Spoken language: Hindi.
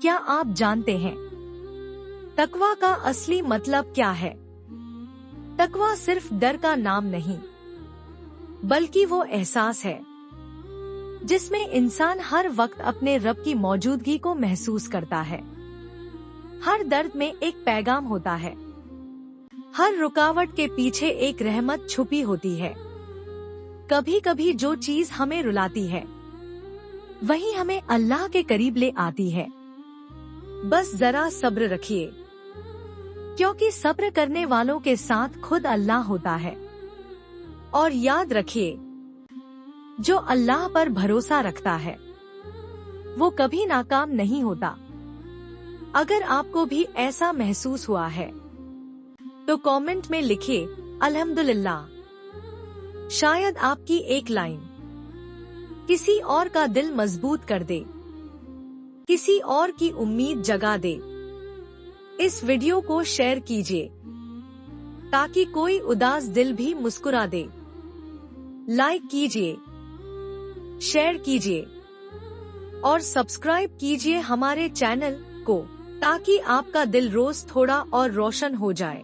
क्या आप जानते हैं तकवा का असली मतलब क्या है? तकवा सिर्फ डर का नाम नहीं, बल्कि वो एहसास है जिसमें इंसान हर वक्त अपने रब की मौजूदगी को महसूस करता है। हर दर्द में एक पैगाम होता है, हर रुकावट के पीछे एक रहमत छुपी होती है। कभी कभी जो चीज हमें रुलाती है, वही हमें अल्लाह के करीब ले आती है। बस जरा सब्र रखिए, क्योंकि सब्र करने वालों के साथ खुद अल्लाह होता है। और याद रखिए, जो अल्लाह पर भरोसा रखता है वो कभी नाकाम नहीं होता। अगर आपको भी ऐसा महसूस हुआ है तो कमेंट में लिखिए अल्हम्दुलिल्लाह। शायद आपकी एक लाइन किसी और का दिल मजबूत कर दे, किसी और की उम्मीद जगा दे। इस वीडियो को शेयर कीजिए ताकि कोई उदास दिल भी मुस्कुरा दे। लाइक कीजिए, शेयर कीजिए और सब्सक्राइब कीजिए हमारे चैनल को, ताकि आपका दिल रोज थोड़ा और रोशन हो जाए।